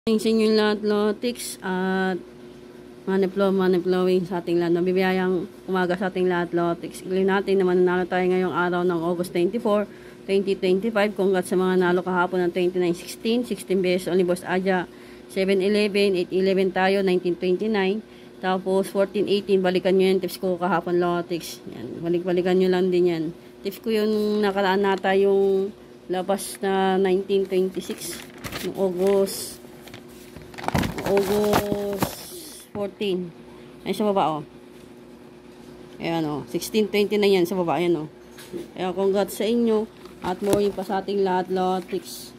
Tingin yung lahat lotics at money flowing sa ating lahat. Nabibiyayang umaga sa ating lahat lotics. Ilin natin na mananalo tayo ngayong araw ng August 24, 2025. Congrats sa mga nalo kahapon ng 29-16, 16 beses only boss Aja, 7-11, 8-11 tayo, 19-29. Tapos 14-18, balikan nyo yan tips ko kahapon lotics. Yan, balikan nyo lang din yan. Tips ko yung nakaraan nata yung labas na 1926, yung August 14. Ay, sa baba, oh. Ayan, oh. 16.29 yan sa baba. Ayan, oh. Ayan, congrats sa inyo. At morning pa sa ating lahat, lotics.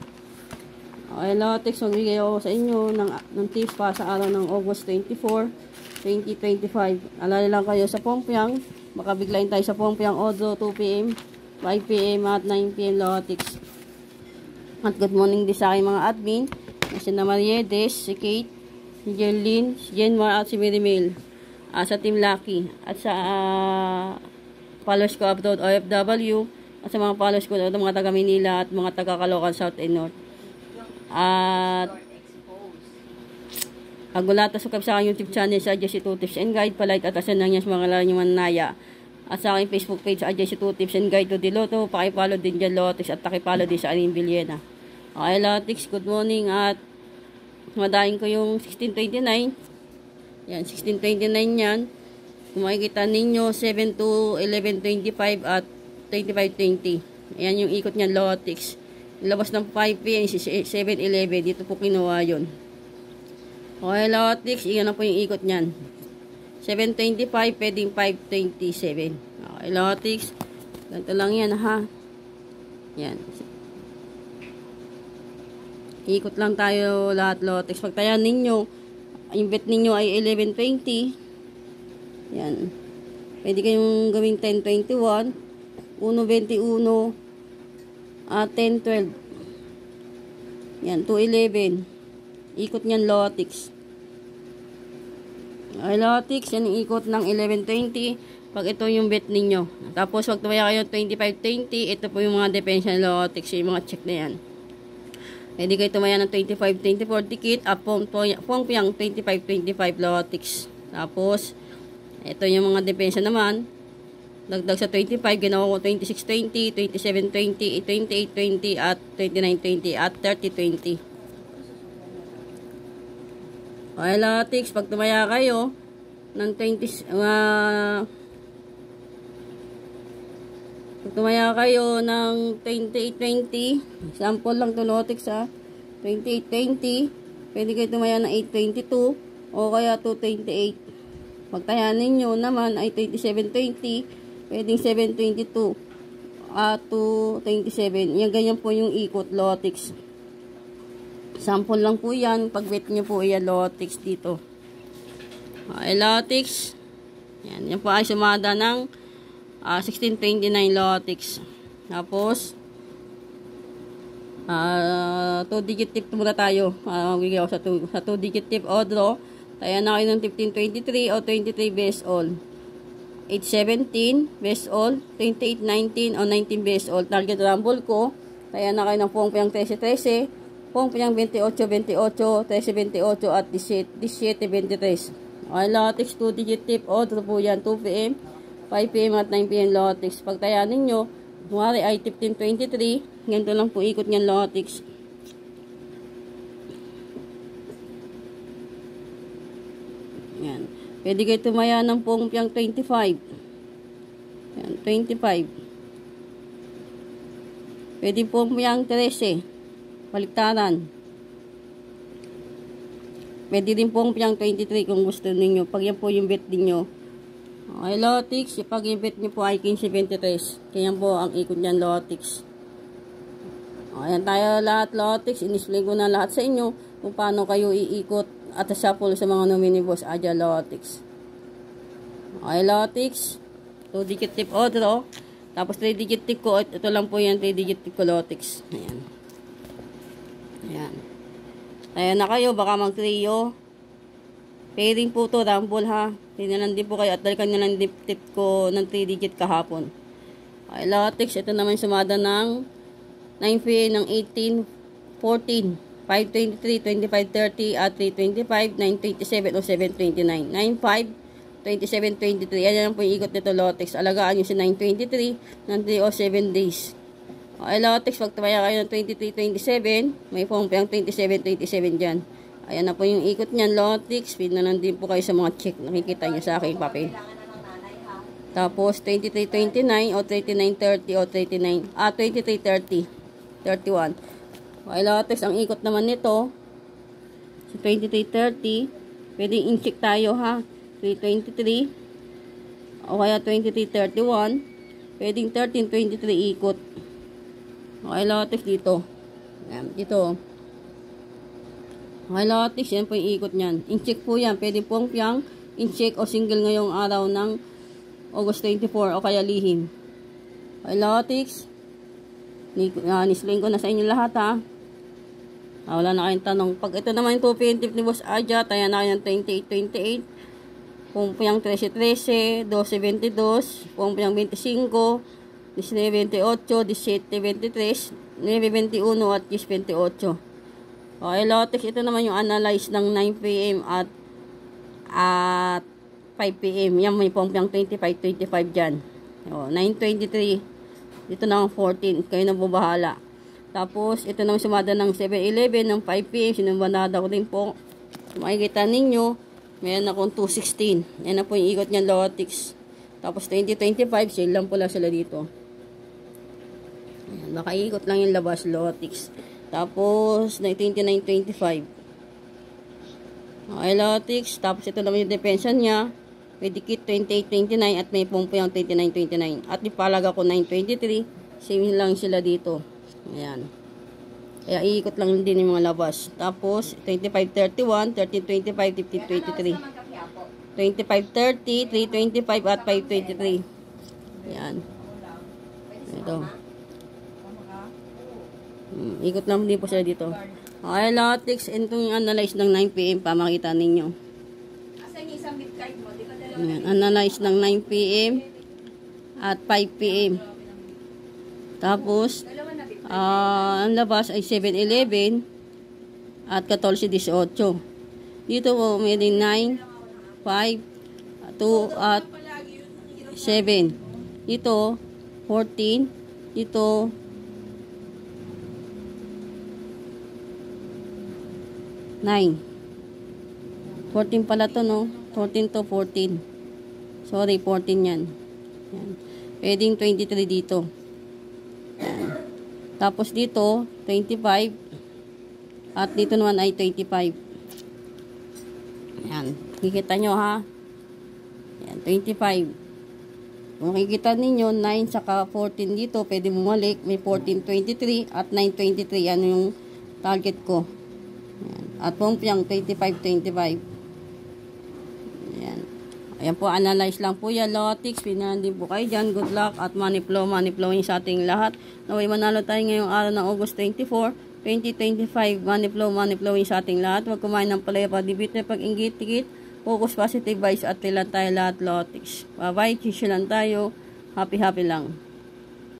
Okay, lotics, magbigay ako sa inyo ng tips pa sa araw ng August 24, 2025. Alala lang kayo sa Pongpiang. Makabiglayin tayo sa Pongpiang Odo, 2 p.m., 5 p.m. at 9 p.m. lotics. At good morning din sa aking mga admin. Si na Mariedes, si Kate, si Jerlyn, si Jenmar at si Mirimil sa Team Lucky at sa followers ko abroad OFW at sa mga followers ko mga taga Manila at mga taga Caloocan South and North at agulata sukab sa aking YouTube channel sa Adjust2 Tips and Guide, palike at asan lang yan sa mga lalaki manaya at sa aking Facebook page sa Adjust2 Tips and Guide to Diloto, pakipollow din dyan lotics at pakipollow din sa Aling Villena. Okay lotics, good morning at madahin ko yung 1629. Yan, 1629 yan. Kung makikita ninyo, 7 to 11.25 at 25.20. Ayan yung ikot niyan, lotics. Labas ng 5 p.m. 7.11. Dito po kinuha yun. Okay, lotics. Iyan na po yung ikot niyan. 7.25, pwedeng 5.27. Okay, lotics. Ganito lang yan, ha. Yan. Ikot lang tayo lahat lotics. Pagtaya ninyo, yung bet ninyo ay 11.20. Yan. Pwede kayong gawing 10.21, 1.21, at 10.12. Yan, 2.11. Ikot nyan lotics. Ay lotics, yan yung ikot ng 11.20. Pag ito yung bet ninyo. Tapos pag tumaya kayo 25.20, ito po yung mga depensa lotics. Yung mga check na yan. Hindi kayo tumaya ng 25-24 ticket at Pongpiang 25-25 lotics. Tapos, ito yung mga depensa naman. Dagdag sa 25, ginawa ko 26-20, 27-20, 28-20 at 29-20 at 30-20. Okay lotics, pag tumaya kayo ng 20, pag tumaya kayo ng 28.20, sample lang to lotics ha, 28.20, pwede kayo tumaya ng 8.22 o kaya 2.28. Pagtaya ninyo naman ay 27.20, pwedeng 7.22 at 2.27. Yan, ganyan po yung ikot lotics. Sample lang po yan, pag bet nyo po yan lotics dito. Okay lotics, yan po ay sumada ng 1629 lotics. Tapos 2 digit tip muna tayo. Magbigay ako sa 2 digit tip o draw. Kaya na kayo ng 1523 o 23 best all, 817 best all, 2819 o 19 best all. Target rumble ko, kaya na kayo ng Pongpiang 1313, Pongpiang 2828, 1328 at 1723. Okay lotics, 2 digit tip o draw po yan, 2 p.m. 5 p.m. at 9 p.m. lotics. Pagtaya ninyo, kumari ay 1523. Ganito lang po ikot niyan lotics. Yan. Pwede kayo tumaya ng Pongpiang 25. Yan, 25. Pwede Pongpiang 13. Baliktaran. Pwede din Pongpiang 23 kung gusto ninyo. Pag yan po yung bet ninyo. Okay, lotics, pag i-bet nyo po ay 15.23. Kaya po ang ikot niyan lotics. Ayan tayo lahat lotics. In-display ko na lahat sa inyo kung paano kayo iikot at shuffle sa mga nomini boss Aja lotics. Okay, lotics. 2 digit tip o draw. Tapos 3 digit tip ko. Ito lang po yan, 3 digit tip ko lotics. Ayan. Ayan. Ayan na kayo, baka mag-trio. Pairing po to, rumble ha. Tingnan din po kayo at dalikan nyo lang tip ko ng 3 digit kahapon. Okay, lotics. Ito naman sumada ng 9 p.m. ng 18, 14. 523, 2530 at 325, 927 o 729. 95, 2723. Ayan lang po yung ikot nito, Lotex. Alagaan nyo si 923 ng 3 o 7 days. Okay, Lotex, pag tumaya kayo ng 2327, may pumpang 2727 dyan. Ayan na po yung ikot niyan, Lotex. Pinanan din po kayo sa mga check. Nakikita nyo sa aking papel. Tapos, 2329 o 3930 o 2330. 31. Okay, Lotex, ang ikot naman nito, sa 2330, pwedeng in-check tayo ha. 323 o kaya 2331, pwedeng 1323 ikot. Okay, Lotex dito. Ayan, dito. Okay, Lotex, yan po yung ikot nyan. In-check po yan. Pwede pong piyang in-check o single ngayong araw ng August 24 o kaya lihim. Okay, Lotex. Nisling ko na sa inyo lahat ha. Wala na kayong tanong. Pag ito naman yung 2 tip ni Boss Aja, tayo na kayo ng 2828. Pumpiyang 1313, 1222, pumpiyang 25, 1928, 1723, 921 at 1028. Okay, Lotex, ito naman yung analyze ng 9 PM at 5 PM. Yan, may pumpiyang 25 dyan. 923. Dito na ang 14. Kayo na bubahala. Tapos, ito naman sumada ng 7-11 ng 5 PM. Sinumbanada ko din po. Makikita ninyo, meron akong 216. Yan na po yung ikot niya, Lotex. Tapos, 2025, sale lang pala sila dito. Ayan, makaikot lang yung labas, Lotex. Tapos, 2925. Okay, Lotex. Tapos, ito naman yung depensa niya. Medikit 2829 at may pumpo yung 2929. At ipalag ako 923. Same lang sila dito. Ayan. Kaya iikot lang din yung mga labas. Tapos, 2531, 1325, 1523. 2530, 325 at 523. Ayan. Ito. Ikot lang din po sila dito. Okay, Lotex. Ito yung analyze ng 9 PM pa makita ninyo. Ayan, analyze ng 9 PM at 5 PM. Tapos, ang labas ay 7-11 at 14-18. Dito po, may 9, 5, 2 at 7. Dito, 14. Dito, 9. 14 pala to, no? 14 to 14. Sorry, 14 yan. Yan. Pwedeng 23 dito. Yan. Tapos dito, 25. At dito naman ay 25. Yan. Kikita nyo ha. Yan, 25. Kung makikita ninyo, 9 saka 14 dito, pwede bumalik. May 1423 at 923. Yan yung target ko. Yan. At pumpyang 2525. Ayan po, analyze lang po yan, Lotex. Pinahan din po kayo dyan. Good luck at money flowing sa ating lahat. Naway manalo tayo ngayong araw ng August 24, 2025. Money flowing sa ating lahat. Huwag kumain ng palaya pa, debit na pag-inggit-tikit. Focus positive vibes at tilan tayo lahat, Lotex. Bye-bye, chisyo lang tayo. Happy lang.